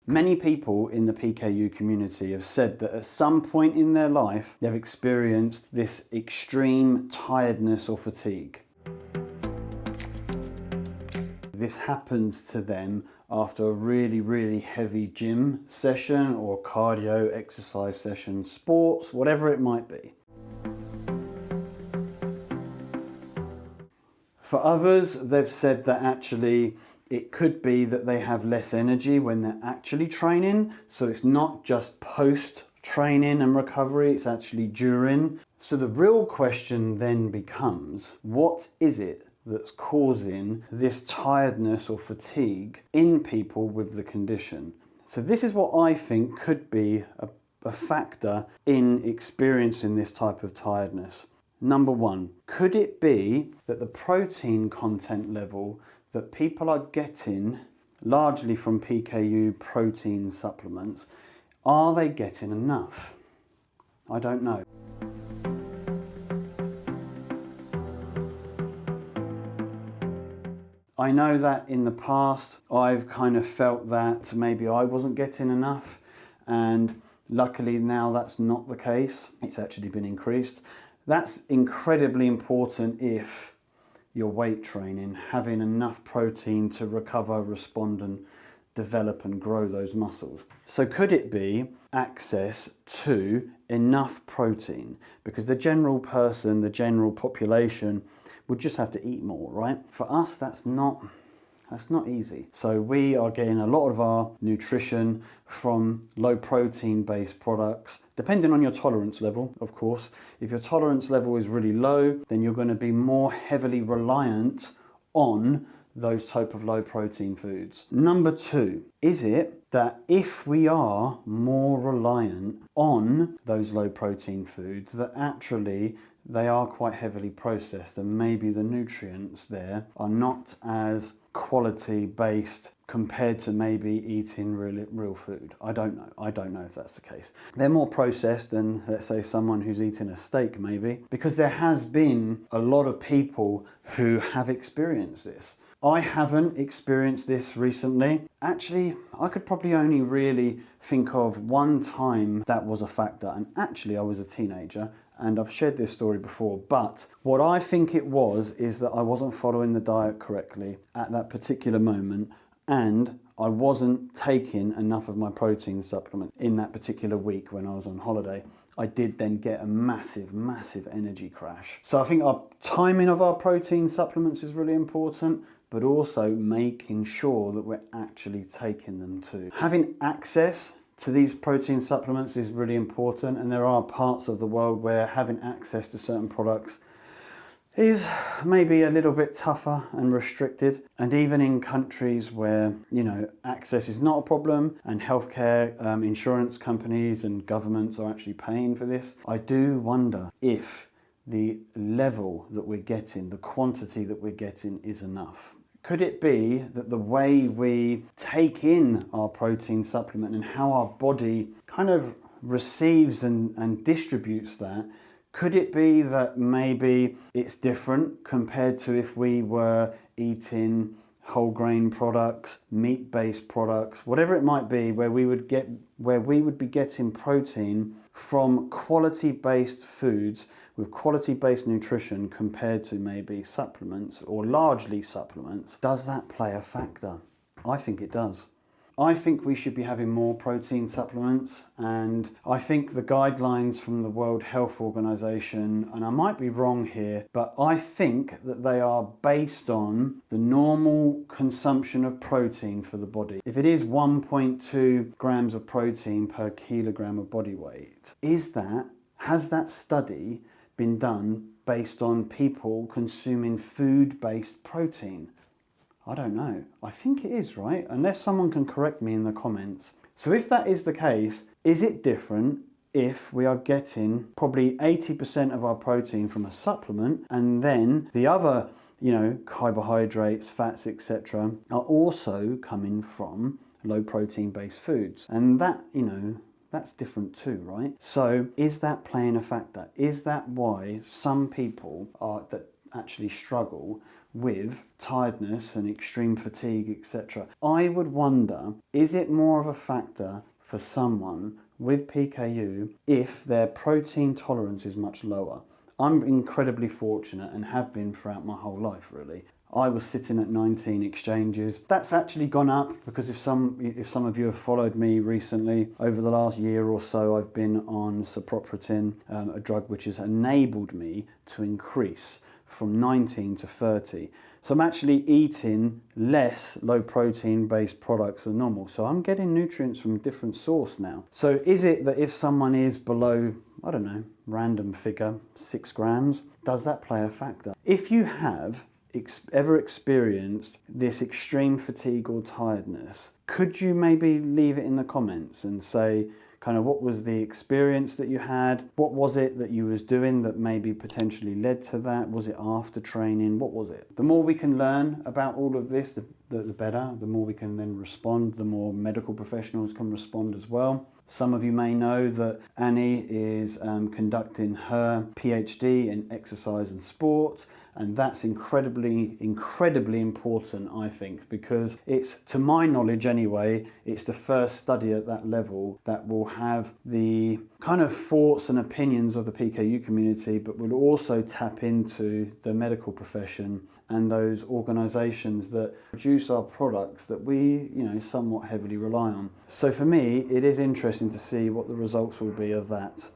Many people in the PKU community have said that at some point in their life, they've experienced this extreme tiredness or fatigue. This happens to them after a really heavy gym session or cardio exercise session, sports, whatever it might be. For others, they've said that actually it could be that they have less energy when they're actually training. So it's not just post-training and recovery, it's actually during. So the real question then becomes, what is it that's causing this tiredness or fatigue in people with the condition? So this is what I think could be a factor in experiencing this type of tiredness. Number one, could it be that the protein content level that people are getting, largely from PKU protein supplements, are they getting enough? I don't know. I know that in the past I've kind of felt that maybe I wasn't getting enough, and luckily now that's not the case. It's actually been increased. That's incredibly important if you're weight training, having enough protein to recover, respond and develop and grow those muscles. So could it be access to enough protein? Because the general person, the general population would just have to eat more, right? For us, that's not easy. So we are getting a lot of our nutrition from low protein based products, depending on your tolerance level, of course. If your tolerance level is really low, then you're going to be more heavily reliant on those type of low protein foods. Number two, is it that if we are more reliant on those low protein foods, that actually they are quite heavily processed and maybe the nutrients there are not as quality based compared to maybe eating real food? I don't know if that's the case. They're more processed than, let's say, someone who's eating a steak maybe, because there has been a lot of people who have experienced this. I haven't experienced this recently. Actually, I could probably only really think of one time that was a factor, and actually I was a teenager, and I've shared this story before, but what I think it was is that I wasn't following the diet correctly at that particular moment, and I wasn't taking enough of my protein supplement in that particular week when I was on holiday. I did then get a massive energy crash. So I think our timing of our protein supplements is really important, but also making sure that we're actually taking them too. Having access to these protein supplements is really important, and there are parts of the world where having access to certain products is maybe a little bit tougher and restricted. And even in countries where, you know, access is not a problem and healthcare insurance companies and governments are actually paying for this, I do wonder if the level that we're getting, the quantity that we're getting is enough. Could it be that the way we take in our protein supplement and how our body kind of receives and distributes that, could it be that maybe it's different compared to if we were eating whole grain products, meat-based products, whatever it might be, where we would be getting protein from quality-based foods with quality-based nutrition compared to maybe supplements or largely supplements? Does that play a factor? I think it does. I think we should be having more protein supplements, and I think the guidelines from the World Health Organization, and I might be wrong here, but I think that they are based on the normal consumption of protein for the body. If it is 1.2 grams of protein per kilogram of body weight, has that study been done based on people consuming food-based protein? I don't know. I think it is, right? Unless someone can correct me in the comments. So if that is the case, is it different if we are getting probably 80% of our protein from a supplement, and then the other, you know, carbohydrates, fats, etc. are also coming from low protein based foods? And that, you know, that's different too, right? So is that playing a factor? Is that why some people that actually struggle with tiredness and extreme fatigue, etc. I would wonder, is it more of a factor for someone with PKU if their protein tolerance is much lower? I'm incredibly fortunate and have been throughout my whole life, really. I was sitting at 19 exchanges. That's actually gone up because if some of you have followed me recently, over the last year or so, I've been on ciprofloxacin, a drug which has enabled me to increase from 19 to 30. So I'm actually eating less low protein based products than normal. So I'm getting nutrients from a different source now. So is it that if someone is below, I don't know, random figure, 6 grams, does that play a factor? If you have ever experienced this extreme fatigue or tiredness, could you maybe leave it in the comments and say kind of what was the experience that you had? What was it that you was doing that maybe potentially led to that? Was it after training? What was it? The more we can learn about all of this, the better. The more we can then respond, the more medical professionals can respond as well. Some of you may know that Annie is conducting her PhD in exercise and sport, and that's incredibly important, I think, because it's, to my knowledge anyway, it's the first study at that level that will have the kind of thoughts and opinions of the PKU community, but will also tap into the medical profession and those organisations that produce our products that we, somewhat heavily rely on. So for me, it is interesting to see what the results will be of that.